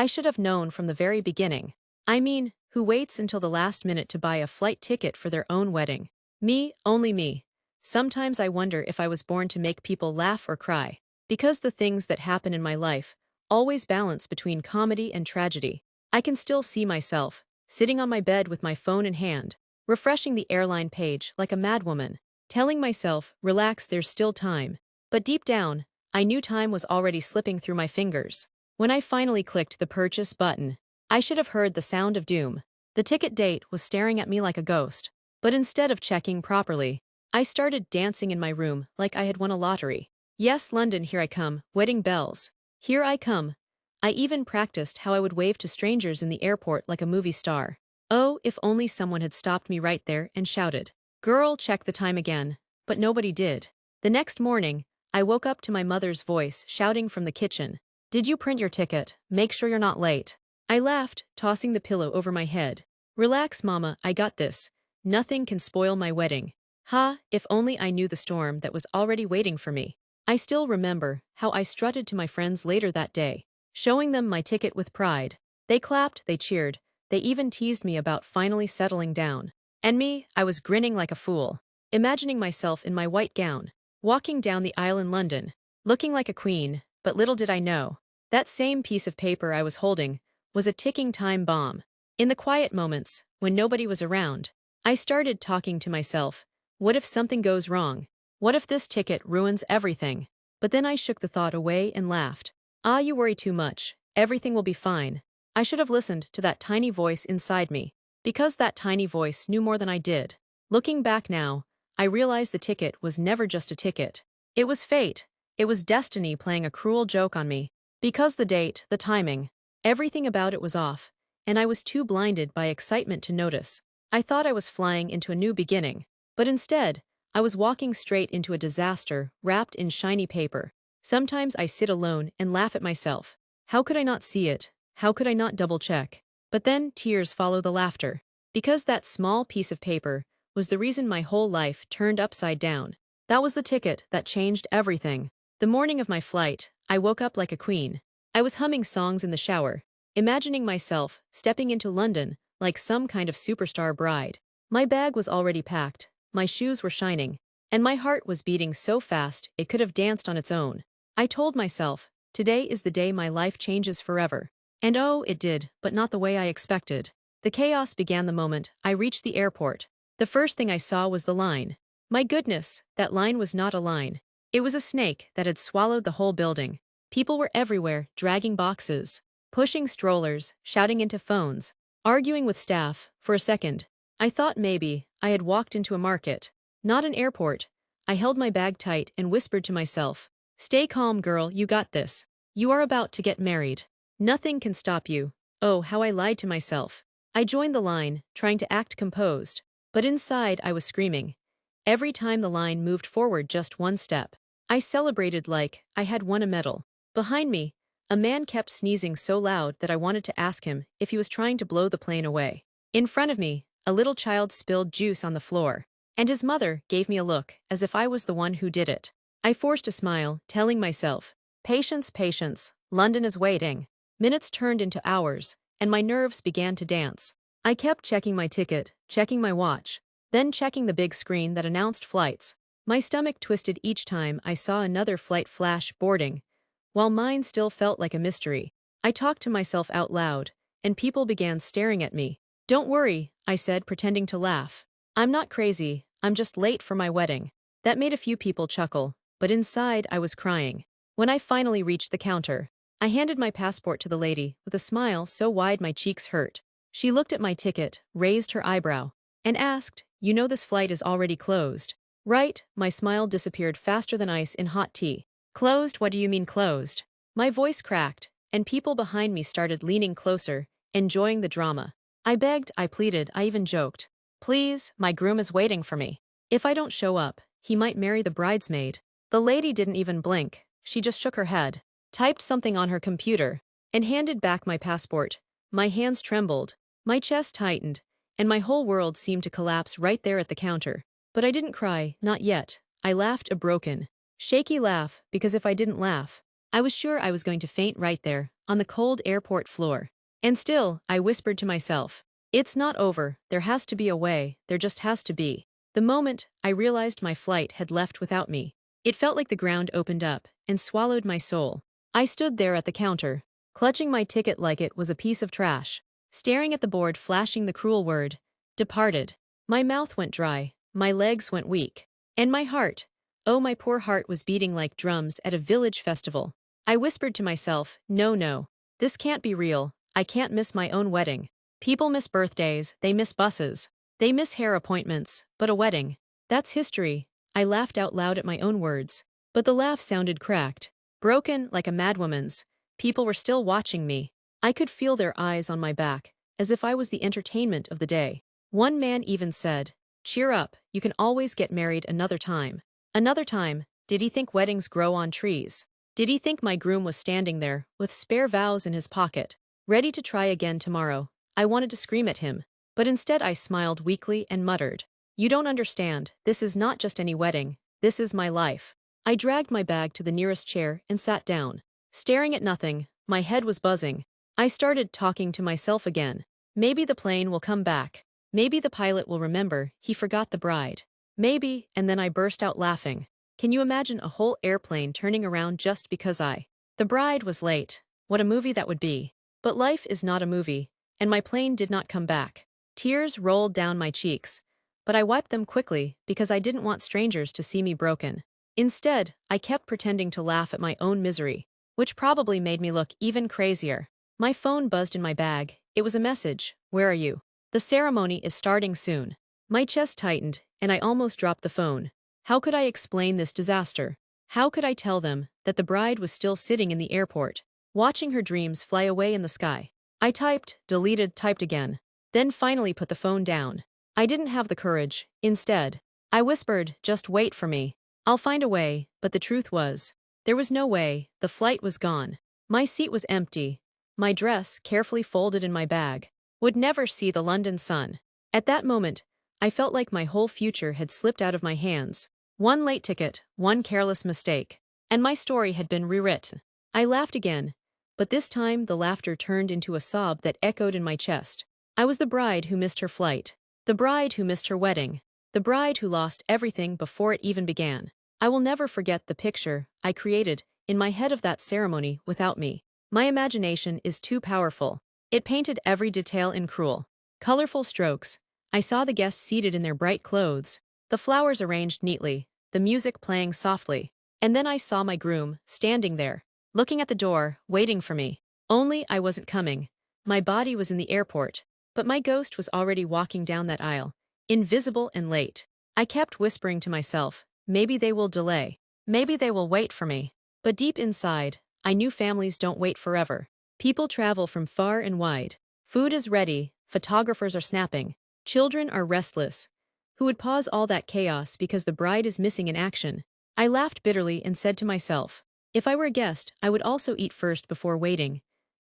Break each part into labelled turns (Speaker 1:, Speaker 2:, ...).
Speaker 1: I should have known from the very beginning. I mean, who waits until the last minute to buy a flight ticket for their own wedding? Me, only me. Sometimes I wonder if I was born to make people laugh or cry. Because the things that happen in my life always balance between comedy and tragedy. I can still see myself, sitting on my bed with my phone in hand, refreshing the airline page like a madwoman, telling myself, relax, there's still time. But deep down, I knew time was already slipping through my fingers. When I finally clicked the purchase button, I should have heard the sound of doom. The ticket date was staring at me like a ghost. But instead of checking properly, I started dancing in my room like I had won a lottery. Yes, London, here I come, wedding bells. Here I come. I even practiced how I would wave to strangers in the airport like a movie star. Oh, if only someone had stopped me right there and shouted, "Girl, check the time again." But nobody did. The next morning, I woke up to my mother's voice shouting from the kitchen, "Did you print your ticket? Make sure you're not late." I laughed, tossing the pillow over my head. Relax, Mama, I got this. Nothing can spoil my wedding. Ha, if only I knew the storm that was already waiting for me. I still remember how I strutted to my friends later that day, showing them my ticket with pride. They clapped, they cheered, they even teased me about finally settling down. And me, I was grinning like a fool, imagining myself in my white gown, walking down the aisle in London, looking like a queen, but little did I know, that same piece of paper I was holding was a ticking time bomb. In the quiet moments, when nobody was around, I started talking to myself. What if something goes wrong? What if this ticket ruins everything? But then I shook the thought away and laughed. Ah, you worry too much. Everything will be fine. I should have listened to that tiny voice inside me, because that tiny voice knew more than I did. Looking back now, I realized the ticket was never just a ticket. It was fate. It was destiny playing a cruel joke on me. Because the date, the timing, everything about it was off, and I was too blinded by excitement to notice. I thought I was flying into a new beginning, but instead, I was walking straight into a disaster wrapped in shiny paper. Sometimes I sit alone and laugh at myself. How could I not see it? How could I not double-check? But then tears follow the laughter. Because that small piece of paper was the reason my whole life turned upside down. That was the ticket that changed everything. The morning of my flight, I woke up like a queen. I was humming songs in the shower, imagining myself stepping into London like some kind of superstar bride. My bag was already packed, my shoes were shining, and my heart was beating so fast it could have danced on its own. I told myself, today is the day my life changes forever. And oh, it did, but not the way I expected. The chaos began the moment I reached the airport. The first thing I saw was the line. My goodness, that line was not a line. It was a snake that had swallowed the whole building. People were everywhere, dragging boxes, pushing strollers, shouting into phones, arguing with staff. For a second, I thought maybe I had walked into a market, not an airport. I held my bag tight and whispered to myself, "Stay calm, girl, you got this. You are about to get married. Nothing can stop you." Oh, how I lied to myself. I joined the line, trying to act composed, but inside I was screaming. Every time the line moved forward just one step, I celebrated like I had won a medal. Behind me, a man kept sneezing so loud that I wanted to ask him if he was trying to blow the plane away. In front of me, a little child spilled juice on the floor, and his mother gave me a look as if I was the one who did it. I forced a smile, telling myself, "Patience, patience, London is waiting." Minutes turned into hours, and my nerves began to dance. I kept checking my ticket, checking my watch, then checking the big screen that announced flights. My stomach twisted each time I saw another flight flash boarding, while mine still felt like a mystery. I talked to myself out loud, and people began staring at me. "Don't worry," I said, pretending to laugh. "I'm not crazy, I'm just late for my wedding." That made a few people chuckle, but inside I was crying. When I finally reached the counter, I handed my passport to the lady with a smile so wide my cheeks hurt. She looked at my ticket, raised her eyebrow, and asked, "You know this flight is already closed, right?" My smile disappeared faster than ice in hot tea. "Closed? What do you mean closed?" My voice cracked, and people behind me started leaning closer, enjoying the drama. I begged, I pleaded, I even joked. "Please, my groom is waiting for me. If I don't show up, he might marry the bridesmaid." The lady didn't even blink. She just shook her head, typed something on her computer, and handed back my passport. My hands trembled, my chest tightened, and my whole world seemed to collapse right there at the counter. But I didn't cry, not yet. I laughed a broken, shaky laugh, because if I didn't laugh, I was sure I was going to faint right there, on the cold airport floor. And still, I whispered to myself, it's not over, there has to be a way, there just has to be. The moment I realized my flight had left without me, it felt like the ground opened up and swallowed my soul. I stood there at the counter, clutching my ticket like it was a piece of trash, staring at the board flashing the cruel word, departed. My mouth went dry, my legs went weak, and my heart, oh my poor heart was beating like drums at a village festival. I whispered to myself, no, no, this can't be real, I can't miss my own wedding. People miss birthdays, they miss buses, they miss hair appointments, but a wedding, that's history. I laughed out loud at my own words, but the laugh sounded cracked, broken like a madwoman's. People were still watching me. I could feel their eyes on my back, as if I was the entertainment of the day. One man even said, cheer up, you can always get married another time. Another time, did he think weddings grow on trees? Did he think my groom was standing there, with spare vows in his pocket, ready to try again tomorrow? I wanted to scream at him, but instead I smiled weakly and muttered, you don't understand, this is not just any wedding, this is my life. I dragged my bag to the nearest chair and sat down. Staring at nothing, my head was buzzing. I started talking to myself again. Maybe the plane will come back. Maybe the pilot will remember he forgot the bride. Maybe, and then I burst out laughing. Can you imagine a whole airplane turning around just because the bride was late? What a movie that would be. But life is not a movie, and my plane did not come back. Tears rolled down my cheeks, but I wiped them quickly because I didn't want strangers to see me broken. Instead, I kept pretending to laugh at my own misery, which probably made me look even crazier. My phone buzzed in my bag. It was a message. Where are you? The ceremony is starting soon. My chest tightened, and I almost dropped the phone. How could I explain this disaster? How could I tell them that the bride was still sitting in the airport, watching her dreams fly away in the sky? I typed, deleted, typed again, then finally put the phone down. I didn't have the courage. Instead, I whispered, just wait for me. I'll find a way, but the truth was, there was no way. The flight was gone. My seat was empty. My dress, carefully folded in my bag, would never see the London sun. At that moment, I felt like my whole future had slipped out of my hands. One late ticket, one careless mistake, and my story had been rewritten. I laughed again, but this time the laughter turned into a sob that echoed in my chest. I was the bride who missed her flight, the bride who missed her wedding, the bride who lost everything before it even began. I will never forget the picture I created in my head of that ceremony without me. My imagination is too powerful. It painted every detail in cruel, colorful strokes. I saw the guests seated in their bright clothes, the flowers arranged neatly, the music playing softly, and then I saw my groom, standing there, looking at the door, waiting for me. Only I wasn't coming. My body was in the airport, but my ghost was already walking down that aisle, invisible and late. I kept whispering to myself, maybe they will delay, maybe they will wait for me. But deep inside, I knew families don't wait forever. People travel from far and wide. Food is ready, photographers are snapping, children are restless. Who would pause all that chaos because the bride is missing in action? I laughed bitterly and said to myself, if I were a guest, I would also eat first before waiting.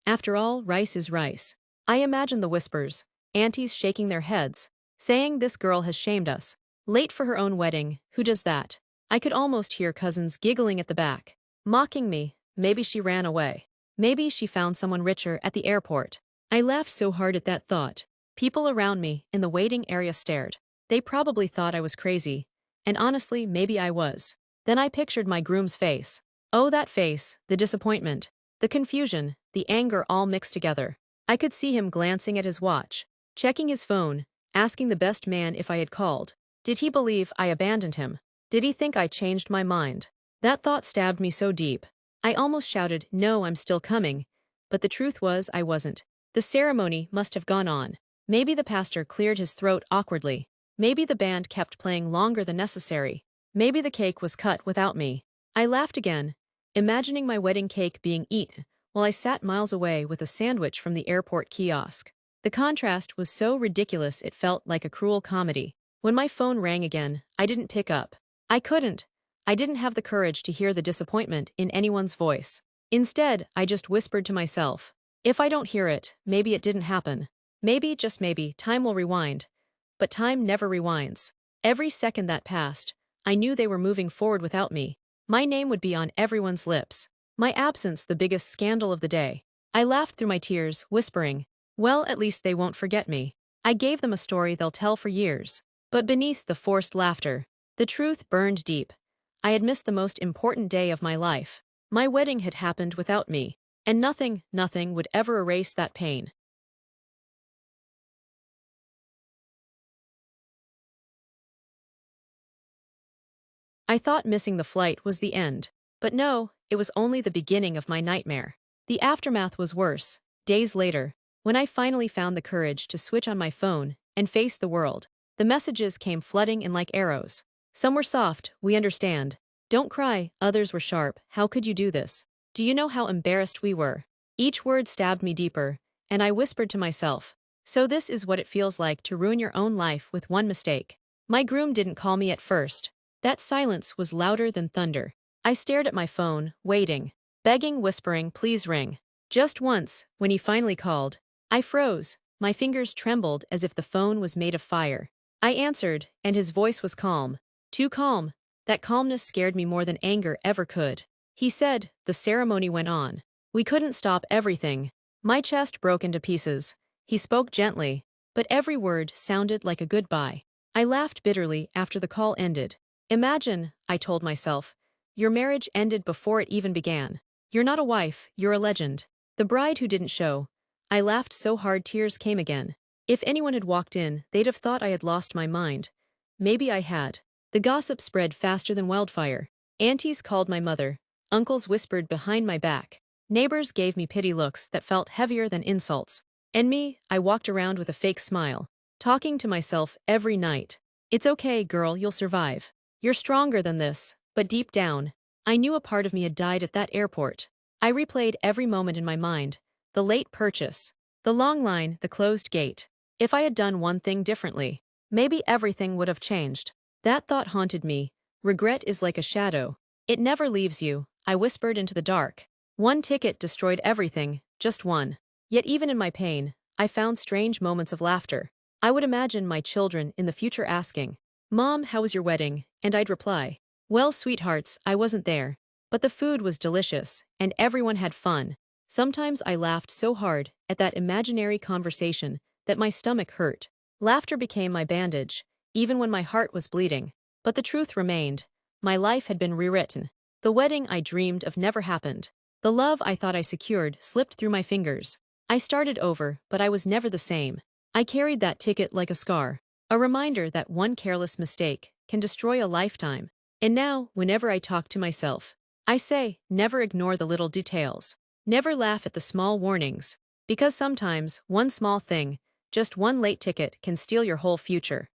Speaker 1: After all, rice is rice. I imagined the whispers, aunties shaking their heads, saying this girl has shamed us. Late for her own wedding, who does that? I could almost hear cousins giggling at the back, mocking me. Maybe she ran away. Maybe she found someone richer at the airport. I laughed so hard at that thought. People around me in the waiting area stared. They probably thought I was crazy. And honestly, maybe I was. Then I pictured my groom's face. Oh, that face, the disappointment, the confusion, the anger all mixed together. I could see him glancing at his watch, checking his phone, asking the best man if I had called. Did he believe I abandoned him? Did he think I changed my mind? That thought stabbed me so deep. I almost shouted, no, I'm still coming. But the truth was I wasn't. The ceremony must have gone on. Maybe the pastor cleared his throat awkwardly. Maybe the band kept playing longer than necessary. Maybe the cake was cut without me. I laughed again, imagining my wedding cake being eaten while I sat miles away with a sandwich from the airport kiosk. The contrast was so ridiculous it felt like a cruel comedy. When my phone rang again, I didn't pick up. I couldn't. I didn't have the courage to hear the disappointment in anyone's voice. Instead, I just whispered to myself, if I don't hear it, maybe it didn't happen. Maybe, just maybe, time will rewind. But time never rewinds. Every second that passed, I knew they were moving forward without me. My name would be on everyone's lips. My absence the biggest scandal of the day. I laughed through my tears, whispering, well, at least they won't forget me. I gave them a story they'll tell for years. But beneath the forced laughter, the truth burned deep. I had missed the most important day of my life. My wedding had happened without me, and nothing would ever erase that pain. I thought missing the flight was the end. But no, it was only the beginning of my nightmare. The aftermath was worse. Days later, when I finally found the courage to switch on my phone and face the world, the messages came flooding in like arrows. Some were soft, we understand. Don't cry, others were sharp, how could you do this? Do you know how embarrassed we were? Each word stabbed me deeper, and I whispered to myself, so this is what it feels like to ruin your own life with one mistake. My groom didn't call me at first. That silence was louder than thunder. I stared at my phone, waiting, begging, whispering, please ring. Just once, when he finally called, I froze. My fingers trembled as if the phone was made of fire. I answered, and his voice was calm. Too calm. That calmness scared me more than anger ever could. He said, the ceremony went on. We couldn't stop everything. My chest broke into pieces. He spoke gently, but every word sounded like a goodbye. I laughed bitterly after the call ended. Imagine, I told myself, your marriage ended before it even began. You're not a wife, you're a legend. The bride who didn't show. I laughed so hard tears came again. If anyone had walked in, they'd have thought I had lost my mind. Maybe I had. The gossip spread faster than wildfire. Aunties called my mother. Uncles whispered behind my back. Neighbors gave me pity looks that felt heavier than insults. And me, I walked around with a fake smile, talking to myself every night. It's okay, girl, you'll survive. You're stronger than this, but deep down, I knew a part of me had died at that airport. I replayed every moment in my mind. The late purchase, the long line, the closed gate. If I had done one thing differently, maybe everything would have changed. That thought haunted me. Regret is like a shadow. It never leaves you, I whispered into the dark. One ticket destroyed everything, just one. Yet even in my pain, I found strange moments of laughter. I would imagine my children in the future asking, Mom, how was your wedding? And I'd reply, well, sweethearts, I wasn't there. But the food was delicious, and everyone had fun. Sometimes I laughed so hard at that imaginary conversation that my stomach hurt. Laughter became my bandage, even when my heart was bleeding. But the truth remained. My life had been rewritten. The wedding I dreamed of never happened. The love I thought I secured slipped through my fingers. I started over, but I was never the same. I carried that ticket like a scar. A reminder that one careless mistake can destroy a lifetime. And now, whenever I talk to myself, I say, never ignore the little details. Never laugh at the small warnings. Because sometimes, one small thing, just one late ticket, can steal your whole future.